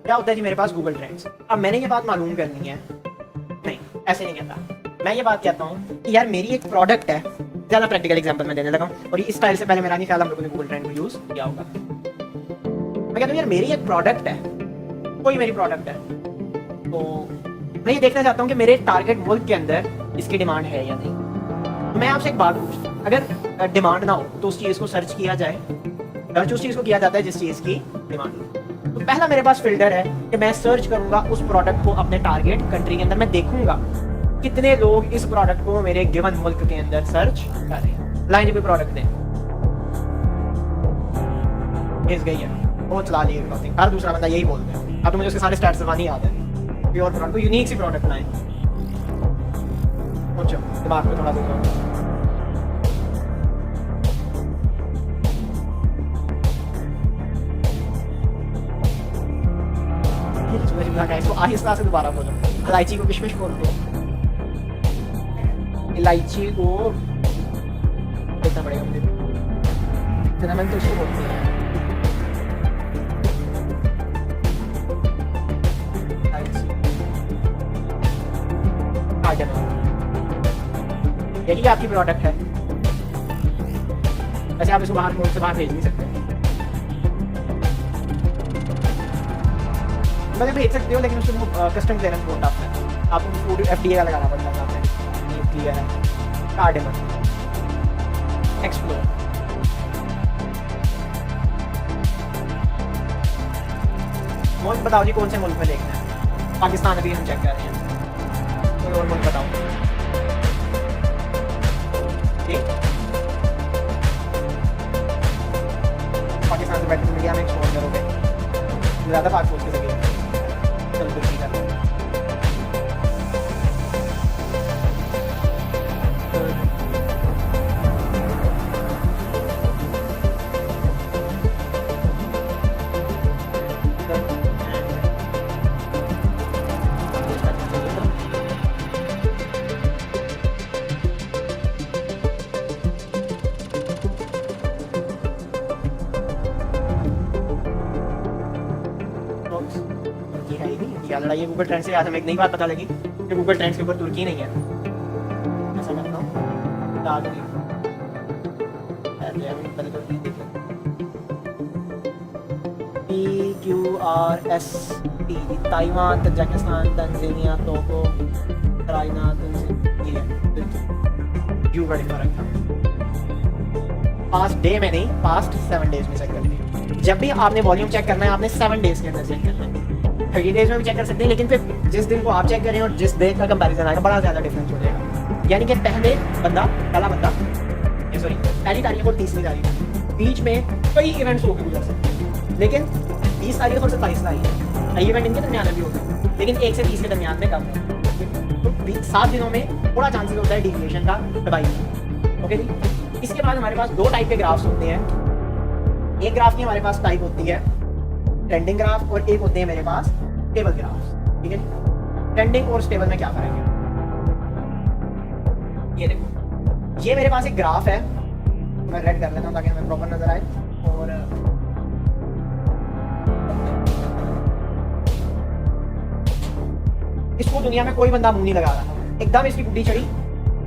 क्या होता है जी मेरे पास गूगल ट्रेंड्स। अब मैंने ये बात मालूम करनी है, नहीं ऐसे नहीं कहता, मैं ये बात कहता हूँ कि यार मेरी एक प्रोडक्ट है, ज़्यादा प्रैक्टिकल एग्जांपल मैं देने लगा हूँ और इस स्टाइल से पहले मेरा नहीं ख्याल हम लोगों ने गूगल ट्रेंड को यूज़ किया होगा। मैं कहता हूँ यार मेरी एक प्रोडक्ट है, कोई मेरी प्रोडक्ट है, तो मैं ये देखना चाहता हूँ कि मेरे टारगेट मुल्क के अंदर इसकी डिमांड है या नहीं। तो मैं आपसे एक बात पूछता हूँ, अगर डिमांड ना हो तो उस चीज़ को सर्च किया जाए, सर्च उस चीज़ को किया जाता है जिस चीज़ की डिमांड हो। तो पहला मेरे पास फिल्टर है कि मैं सर्च करूंगा उस प्रोडक्ट को अपने टारगेट कंट्री के अंदर, मैं देखूंगा कितने लोग इस प्रोडक्ट को मेरे गिवन मुल्क के अंदर सर्च कर रहे हैं। लाइन कोई प्रोडक्ट दें, मिस गई है वो चला ली है, हर दूसरा बंदा यही बोलता है। अब तो मुझे उसके सारे स्टैट्स नहीं याद है, प्योर प्रोडक्ट को यूनिक सी प्रोडक्ट लाइन कुछ दिमाग में थोड़ा सा इसको आहिस्ता से दोबारा बोलो। इलायची को किशमिश बोल दो, इलायची को देखना पड़ेगा मुझे, सिनेमन तो उसको बोलते हैं। यही आपकी प्रोडक्ट है। वैसे आप इसको बाहर मुल्क से बाहर भेज नहीं सकते, मतलब भेज सकते हो लेकिन उसको कस्टम क्लियरेंस बहुत टफ है, आपको फूड एफडीए का लगाना पड़ता है। आपने ये क्लियर है, कार्डेमन एक्सप्लोर, मुल्क बताओ जी कौन से मुल्क में देखना है। पाकिस्तान अभी हम चेक कर रहे हैं, कोई और मुल्क बताओ ठीक। पाकिस्तान से बैठे मीडिया में एक्सप्लोर करोगे ज़्यादा फास्ट हो सकेगी। चल कुछ नहीं करना, लड़ाई है गूगल ट्रेंड से। आज हमें एक नई बात पता लगी कि गूगल ट्रेंड्स के ऊपर तुर्की नहीं है। ऐसा करता हूँ डाल दी PQRST, Taiwan, Tajikistan, Tanzania, Togo, China, you बड़ी फर्क था। पास्ट डे में नहीं, पास्ट 7 डेज में चेक करनी है। जब भी आपने वॉल्यूम चेक करना है आपने 7 डेज के अंदर चेक करना है। 30 डेज में भी चेक कर सकते हैं, लेकिन फिर जिस दिन को आप चेक करें और जिस डे का कंपैरिजन आएगा बड़ा ज़्यादा डिफरेंस हो जाएगा। यानी कि पहला बंदा पहली तारीख और तीसरी तारीख बीच में कई इवेंट्स होकर गुजर सकते हैं, लेकिन 20 तारीख और 27 तारीख कई इवेंट इनके दरमियान भी होते हैं, लेकिन 1 से 30 के दरमियान में कम है। तो 7 दिनों में थोड़ा चांसेस होता है डिविएशन का, दबाई। ओके जी। इसके बाद हमारे पास 2 टाइप के ग्राफ्स होते हैं। एक ग्राफ की हमारे पास टाइप होती है ट्रेंडिंग ग्राफ और एक होते हैं मेरे पास स्टेबल ग्राफ्स। ठीक है जी। ट्रेंडिंग और स्टेबल में क्या फर्क है, ये देखो, ये मेरे पास एक ग्राफ है, मैं रेड कर लेता हूँ ताकि हमें प्रॉपर नजर आए। और इसको दुनिया में कोई बंदा मुंह नहीं लगा रहा था, एकदम इसकी गुड्डी चढ़ी,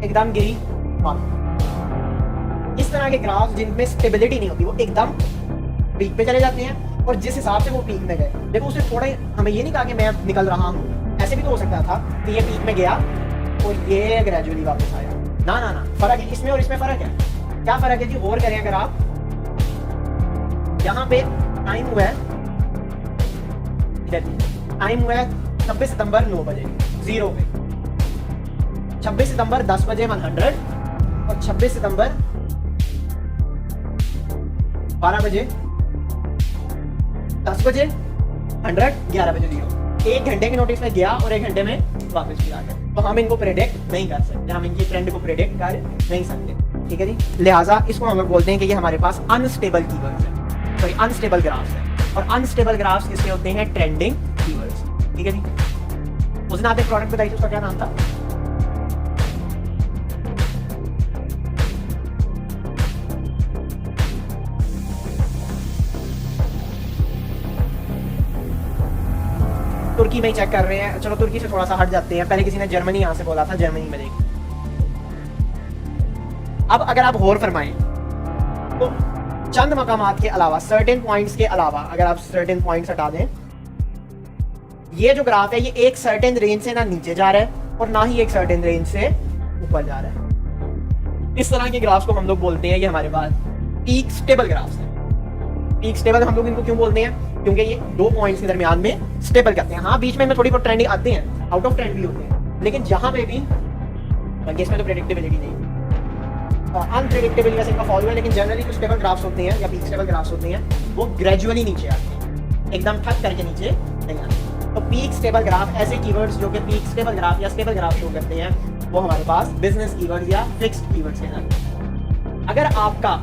एकदम गिरी, इस तरह के ग्राफ जिनमें स्टेबिलिटी नहीं होती वो एकदम पीक पे चले जाते हैं। और जिस हिसाब से वो पीक में गए, देखो उसने थोड़ा, हमें ये नहीं कहा कि मैं निकल रहा हूँ, ऐसे भी तो हो सकता था कि ये पीक में गया और ये ग्रेजुअली वापस आया। ना ना ना, फर्क है इसमें और इसमें फर्क है। क्या फर्क है जी, और करें अगर आप यहाँ पे टाइम हुआ है, टाइम हुआ है 26 सितंबर 9 बजे 0 पे, 26 सितंबर 10 बजे 100 और 26 सितंबर 12 बजे 10 बजे 100, 11 बजे 0। 1 घंटे के नोटिस में गया और 1 घंटे में वापस भी आ गया। तो हम इनको प्रेडिक्ट नहीं कर सकते, हम इनकी ट्रेंड को प्रेडिक्ट कर नहीं सकते। ठीक है जी। लिहाजा इसको हम लोग बोलते हैं कि ये हमारे पास अनस्टेबल कीवर्ड्स है, सॉरी अनस्टेबल ग्राफ्स है। और अनस्टेबल ग्राफ्स किसके होते हैं, ट्रेंडिंग कीवर्ड्स। ठीक है जी। उस दिन आपने प्रोडक्ट बताई थी, उसका क्या नाम था, तुर्की में ही चेक कर रहे हैं। चलो तुर्की से थोड़ा सा हट जाते हैं, पहले किसी ने जर्मनी यहाँ से बोला था, जर्मनी में देखिए। अब अगर आप गौर फरमाएं तो चंद मकामात के अलावा, सर्टेन पॉइंट्स के अलावा, अगर आप सर्टेन पॉइंट्स हटा दें, ये जो ग्राफ है ये एक सर्टेन रेंज से ना नीचे जा रहा है और ना ही एक सर्टेन रेंज से ऊपर जा रहा है। इस तरह के ग्राफ्स को हम लोग बोलते हैं, ये हमारे पास पीक स्टेबल ग्राफ्स हैं। पीक स्टेबल हम लोग इनको क्यों बोलते हैं? क्योंकि ये 2 पॉइंट्स के दरमियान में स्टेबल करते हैं। हाँ, बीच में थोड़ी बहुत ट्रेंडिंग आते हैं, आउट ऑफ ट्रेंड भी होते हैं, लेकिन जहां पे भी इसमें तो प्रेडिक्टेबिलिटी नहीं, अनप्रेडिक्टेबल वैसे इनका फॉलो है, लेकिन जनरली जो स्टेबल ग्राफ्स होते हैं या पीक स्टेबल ग्राफ्स होते हैं वो ग्रेजुअली नीचे आते हैं, एकदम ठक करके नीचे नहीं आते। तो पीक स्टेबल ग्राफ ऐसे कीवर्ड्स जो कि पीक स्टेबल ग्राफ या स्टेबल ग्राफ शो करते हैं, वो हमारे पास बिजनेस कीवर्ड या फिक्स्ड कीवर्ड्स कहलाते हैं। अगर आपका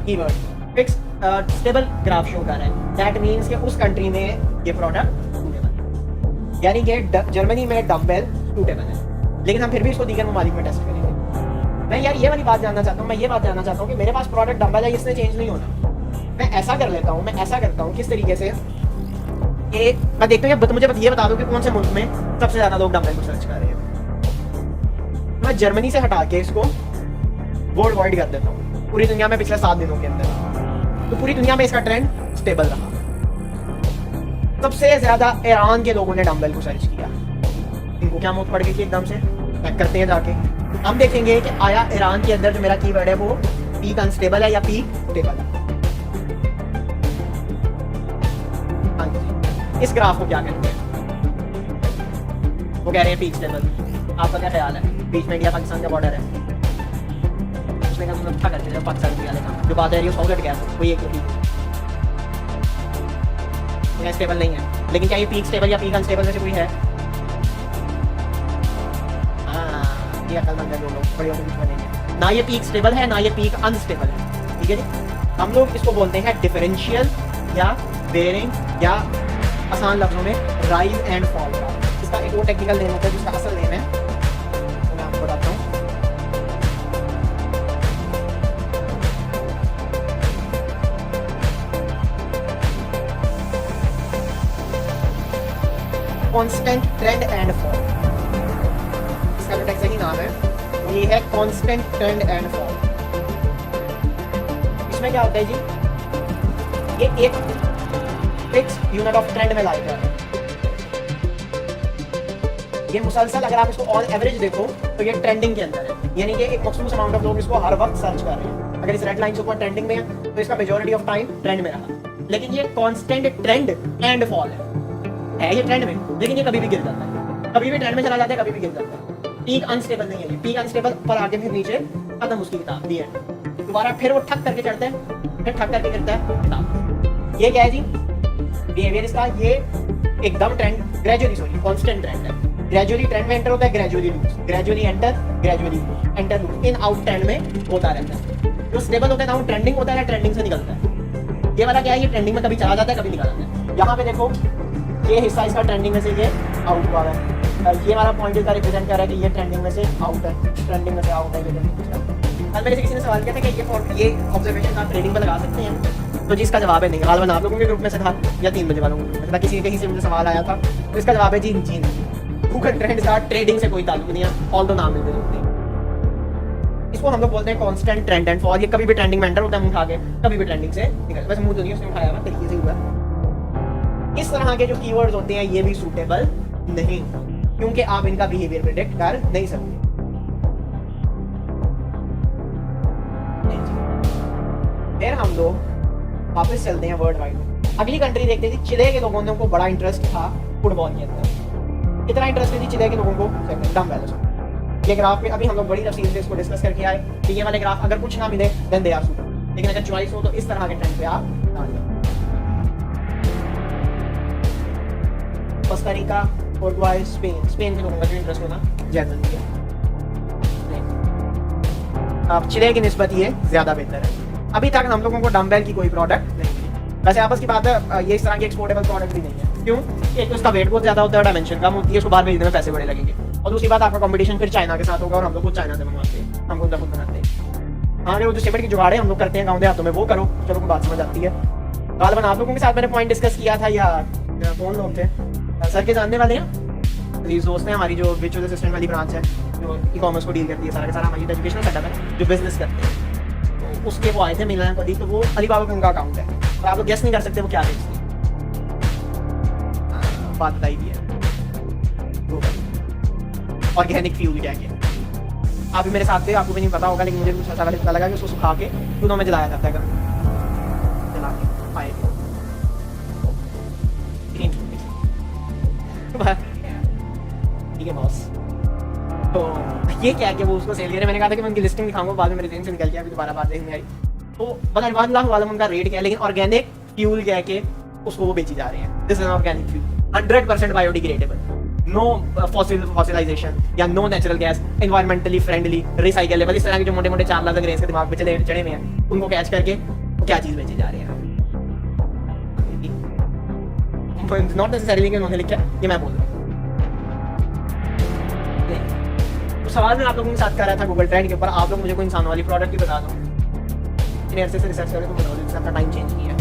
keyword fixed stable graph show कर रहा है, दैट मींस कि उस कंट्री में ये प्रोडक्ट सूटेबल, यानी कि जर्मनी में डंबेल सूटेबल है, लेकिन हम फिर भी इसको दीगर ममालिक में टेस्ट करेंगे। मैं यार ये वाली बात जानना चाहता हूँ, मैं ये बात जानना चाहता हूँ कि मेरे पास प्रोडक्ट डंबल है, इसने चेंज नहीं होना। मैं ऐसा कर लेता हूँ, मैं ऐसा करता हूँ किस तरीके से कि मैं देखता हूँ, मुझे ये बता दो कि कौन से मुल्क में सबसे ज्यादा लोग डंबल को सर्च कर रहे हैं। मैं जर्मनी से हटा के इसको वर्ल्ड वाइड कर देता हूँ, पूरी दुनिया में पिछले 7 दिनों के अंदर। तो पूरी दुनिया में इसका ट्रेंड स्टेबल रहा। सबसे ज्यादा ईरान के लोगों ने डंबल को सर्च किया। इनको क्या मौत पड़ गई थी एकदम से? चेक करते हैं जाके। हम देखेंगे कि आया ईरान के अंदर जो मेरा कीवर्ड है वो पीक अनस्टेबल है या पीक स्टेबल है। इस ग्राफ को क्या कहते हैं? वो कह रहे हैं पीक स्टेबल। आपका क्या ख्याल है? बीच में इंडिया पाकिस्तान का बॉर्डर है, उसने कहा अच्छा करते हैं पाकिस्तान का जो बात है उसको घट गया, कोई एक पीक स्टेबल नहीं है। लेकिन क्या ये पीक स्टेबल या पीक अनस्टेबल में से कोई है? ये अकलमंद है, लोग बड़े होकर कुछ बनेंगे। ना ये पीक स्टेबल है ना ये पीक अनस्टेबल है, ठीक है जी। हम लोग इसको बोलते हैं डिफरेंशियल या बेयरिंग या आसान लफ्जों में राइज एंड फॉल का। इसका एक और टेक्निकल नेम होता है जिसका असल नेम है, मैं आपको बताता हूँ। Constant trend and fall. इसका जो सही नाम है ये है कांस्टेंट ट्रेंड एंड फॉल। इसमें क्या होता है जी, ये एक फिक्स यूनिट ऑफ ट्रेंड में लाई है। ये मुसलसल अगर आप इसको ऑन एवरेज देखो तो ये ट्रेंडिंग के अंदर है, यानी कि एक मखसूस अमाउंट ऑफ लोग इसको हर वक्त सर्च कर रहे हैं। अगर इस रेड लाइन से ऊपर ट्रेंडिंग में है तो इसका मेजॉरिटी ऑफ टाइम ट्रेंड में रहा। लेकिन ये कांस्टेंट ट्रेंड एंड फॉल है ये ट्रेंड में, लेकिन ये कभी भी गिर जाता है, कभी भी ट्रेंड में चला जाता है, कभी भी गिर जाता है। पीक अनस्टेबल नहीं है ये, पीक अनस्टेबल पर आके फिर नीचे खत्म उसकी किताब दी है। दोबारा फिर वो ठक करके चढ़ता है, फिर ठक करके गिरता है किताब। ये क्या है जी बिहेवियर इसका? ये एकदम ट्रेंड ग्रेजुअली कांस्टेंट ट्रेंड है। ग्रेजुअली ट्रेंड में एंटर होता है, gradually lose, gradually enter, gradually enter lose, in out trend में होता रहता है। जो स्टेबल होता है ना वो ट्रेंडिंग होता है, ट्रेंडिंग से निकलता है। ये वाला क्या है, ये ट्रेंडिंग में कभी चला जाता है, कभी निकल जाता है। यहाँ पे देखो ये हिस्सा इसका ट्रेंडिंग में से ये आउट हुआ है, ये वाला पॉइंट इसका रिप्रेजेंट कर रहा है कि ये ट्रेंडिंग में से आउट है, ट्रेंडिंग में से आउट है। कल मेरे से किसी ने सवाल किया था कि ये ऑब्जर्वेशन आप ट्रेडिंग में लगा सकते हैं, तो जिसका जवाब है नहीं। हाल आप लोगों के ग्रुप में से था या 3 बजे वालों में था, किसी कहीं से मुझे सवाल आया था, तो इसका जवाब है जी नहीं। गूगल ट्रेंड का ट्रेडिंग से कोई ताल्लुक नहीं है, ऑल दो नाम मिलते जुलते हैं। इसको हम लोग बोलते हैं कांस्टेंट ट्रेंड एंड फॉल। ये कभी भी ट्रेंडिंग में एंटर होता है मुंह उठा के, कभी भी ट्रेंडिंग से निकल, वैसे मुंह तो नहीं उसने उठाया हुआ, तरीके से हुआ। इस तरह के जो कीवर्ड्स होते हैं ये भी सूटेबल नहीं, क्योंकि आप इनका बिहेवियर प्रेडिक्ट कर नहीं सकते। फिर हम लोग वापस चलते हैं वर्ल्ड वाइड। अगली कंट्री देखते थे, चिले के लोगों को बड़ा इंटरेस्ट था फुटबॉल के अंदर। कितना इंटरेस्ट थी चिले के लोगों को? डंबेल। ये ग्राफ पे अभी हम लोग बड़ी तफसील से इसको डिस्कस करके आए कि ये वाले ग्राफ अगर कुछ ना मिले देन दे आर सूटेबल, लेकिन अगर चॉइस हो तो इस तरह के ट्रेंड पे आप डाल दें। कोस्टा रिका, उरुग्वाय, स्पेन के लोगों का जो इंटरेस्ट होना जर्मनी है। अब चिले की निस्बत ये ज्यादा बेहतर है। अभी तक हम लोगों को डंबेल की कोई प्रोडक्ट नहीं मिली। वैसे आपस की बात है, ये इस तरह की एक्सपोर्टेबल प्रोडक्ट भी नहीं है। क्यों? एक तो उसका वेट बहुत ज्यादा होता है, डायमेंशन कम होती है, उसको बाहर भेजने में पैसे बड़े लगेंगे, और दूसरी बात आपका कंपटीशन फिर चाइना के साथ होगा, और हम लोग खुद चाइना से मंगवाते हैं, हम खुद बनाते हैं। हाँ, वो जो सीमेंट की जुगाड़े हम लोग करते हैं गाँव देहातों में, वो करो, चलो बात समझ आती है। गालबन आप लोगों के साथ मैंने पॉइंट डिस्कस किया था, या कौन लोग थे, सर के जानने वाले हैं, मेरी दोस्त है हमारी जो विचुअल असिस्टेंट वाली ब्रांच है जो ई कॉमर्स को डील करती है, सारा का सारा हमारी एजुकेशनल सेटअप है, जो बिजनेस करते हैं, तो उसके वो आए थे मिलना कभी, तो वो अलीबाबा का उनका अकाउंट है, और आप लोग गेस नहीं कर सकते वो क्या बेचते हैं। बात बताई भी है ऑर्गेनिक फ्यूल क्या है। आप भी मेरे साथ थे, आपको भी नहीं पता होगा, लेकिन मुझे कुछ ऐसा पता लगा कि उसको सुखा के चूल्हों में जलाया जाता है, जला के पाए ठीक है बॉस। तो ये क्या है कि वो उसको सेल करे, मैंने कहा था कि मैं उनकी लिस्टिंग दिखाऊंगा, बाद में मेरे दिन से निकल गया, अभी दोबारा बात देखने आई। तो बगैर 1 लाख वाला उनका रेट क्या है, लेकिन ऑर्गेनिक फ्यूल क्या है कि उसको वो बेची जा रही है। This is organic fuel 100% biodegradable, no fossilisation या no natural gas, environmentally friendly, recyclable. इस तरह के जो मोटे मोटे 4 लाख अंग्रेज के दिमाग पे चढ़े हुए हैं, उनको कैच करके क्या चीज़ बेची जा रही है। नॉट नेसेसरीली कि उन्होंने लिखा, ये मैं बोल रहा हूँ। तो सवाल मैं आप लोगों के साथ कर रहा था गूगल ट्रेंड के ऊपर, आप लोग मुझे कोई इंसान वाली प्रोडक्ट ही बता दो, इतने अरसे से रिसर्च करें तो बताओ जिससे अपना टाइम चेंज किया।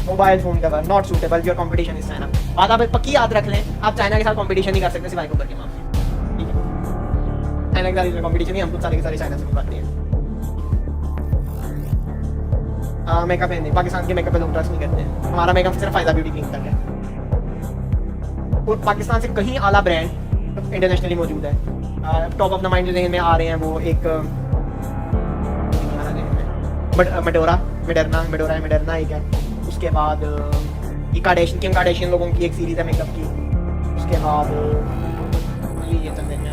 Mobile phone cover not suitable, your competition is China. बात आप पक्की याद रख लें, आप चाइना के साथ कंपटीशन नहीं कर सकते सिवाय ऊपर के मामले, ठीक है। चाइना के साथ कंपटीशन ही हम खुद सारे के सारे चाइना से करते हैं। मेकअप है नहीं, पाकिस्तान के मेकअप पे लोग ट्रस्ट नहीं करते हैं, हमारा मेकअप सिर्फ फायदा ब्यूटी क्रीम तक है, और पाकिस्तान से कहीं आला ब्रांड इंटरनेशनली मौजूद है। टॉप ऑफ द माइंड जो जहन में आ रहे हैं वो एक मेडोरा एक है, उसके बाद किम कार्डेशियन लोगों की एक सीरीज है मेकअप की, उसके बाद ये चल रहे हैं।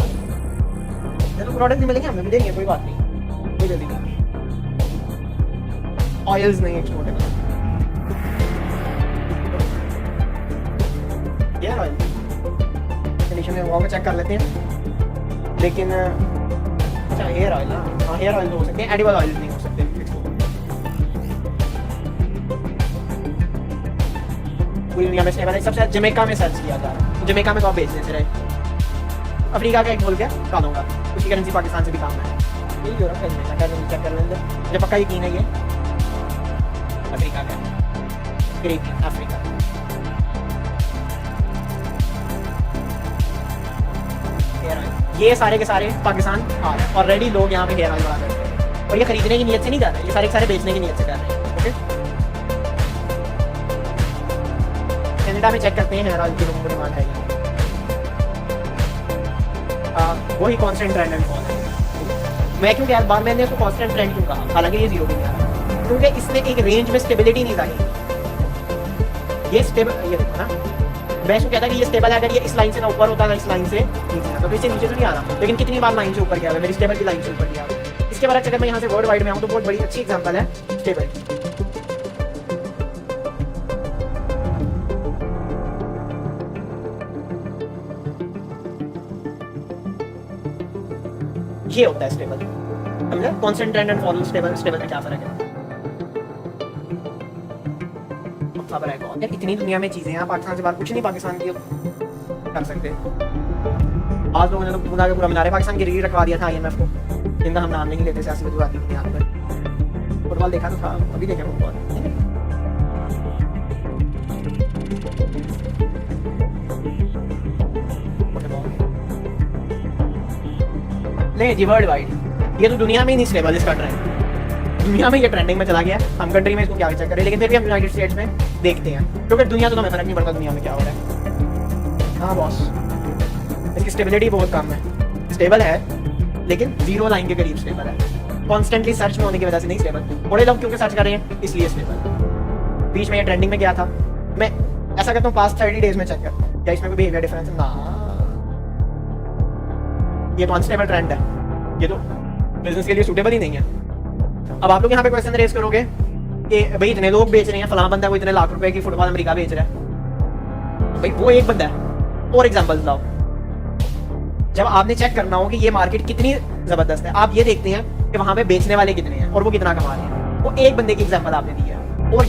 तो प्रोडक्ट नहीं मिलेंगे, हमें भी देंगे, कोई बात नहीं, कोई जल्दी नहीं। ऑयल्स नहीं एक्सपोर्टेबल, हेयर ऑयल कंडीशन में होगा, चेक कर लेते हैं। लेकिन अच्छा हेयर ऑयल, हाँ हेयर ऑयल हो सकते हैं, एडिबल ऑयल नहीं हो सकते। पूरी दुनिया में स्टेबल है, सबसे जमैका में सर्च किया जा रहा है, जमैका में कब बेचने से रहे। अफ्रीका का एक मुल्क है, बता दूंगा, उसकी करेंसी पाकिस्तान से भी काम है। ये यूरोप का चेक कर लेंगे, मुझे पक्का यकीन है ये अफ्रीका का, ग्रेट अफ्रीका। ये सारे के सारे पाकिस्तान आ रहे हैं ऑलरेडी, लोग यहाँ पे हेयर ऑयल बना करते हैं, और ये खरीदने की नीयत से नहीं कर रहे, ये सारे के सारे बेचने की नीयत से कर रहे हैं। ओके, कनाडा में चेक करते हैं हेयर ऑयल की लोगों को डिमांड है, वही कांस्टेंट ट्रेंड एंड फॉल है। मैं क्यों कह बार मैंने इसको कांस्टेंट ट्रेंड क्यों कहा, हालांकि ये जीरो भी नहीं आ रहा, क्योंकि इसमें एक रेंज में स्टेबिलिटी नहीं आई। ये स्टेबल, ये देखो ना, मैं इसको कहता कि ये स्टेबल है, अगर ये इस लाइन से ना ऊपर होता है इस लाइन से नीचे, तो इससे नीचे तो नहीं आ रहा, लेकिन कितनी बार लाइन से ऊपर गया है, मेरी स्टेबल की लाइन से ऊपर गया। इसके बाद अगर मैं यहाँ से वर्ल्ड वाइड में आऊँ तो बहुत बड़ी अच्छी एग्जांपल है स्टेबल। ये होता है स्टेबल, समझा? Constant trend and follow, stable में क्या फर्क है? खबर है कौन? इतनी दुनिया में चीजें हैं, पाकिस्तान से बाहर कुछ नहीं पाकिस्तान की कर सकते। आज लोगों ने तो पूरा बना रहे, पाकिस्तान की गिरवी रखवा दिया था IMF को, जिनका हम नाम नहीं लेते सियासी वजूहात की बुनियाद पर। फुटबॉल देखा तो था, अभी देखे फुटबॉल नहीं जी, वर्ल्ड वाइड ये तो दुनिया में ही नहीं स्टेबल इसका ट्रेंड, दुनिया में ये ट्रेंडिंग में चला गया। हम कंट्री में इसको क्या चेक करें, लेकिन फिर भी हम यूनाइटेड स्टेट्स में देखते हैं, क्योंकि दुनिया तो हमें फर्क नहीं पड़ता दुनिया में क्या हो रहा है। हाँ बॉस, इसकी स्टेबिलिटी बहुत कम है, स्टेबल है लेकिन जीरो लाइन के करीब स्टेबल है, कॉन्स्टेंटली सर्च में होने की वजह से नहीं स्टेबल। थोड़े लोग क्योंकि सर्च कर रहे हैं इसलिए स्टेबल। बीच में ये ट्रेंडिंग में गया था, मैं ऐसा करता हूँ पास्ट 30 डेज में चेक करता हूँ क्या इसमें कोई बिहेवियर डिफरेंस है ना। ये तो अनस्टेबल ट्रेंड है, ये तो बिजनेस के लिए सूटेबल ही नहीं है। अब आप लोग यहाँ पे क्वेश्चन रेज करोगे कि भाई इतने लोग बेच रहे हैं, फलाना बंदा वो इतने लाख रुपए की फुटबॉल अमेरिका बेच रहा है, भाई वो एक बंदा है, और एग्जांपल्स लाओ। जब आपने चेक करना हो कि ये मार्केट कितनी जबरदस्त है, आप ये देखते हैं कि वहां पे बेचने वाले कितने हैं और वो कितना कमा रहे हैं, वो एक बंदे की एग्जांपल आपने दी है। और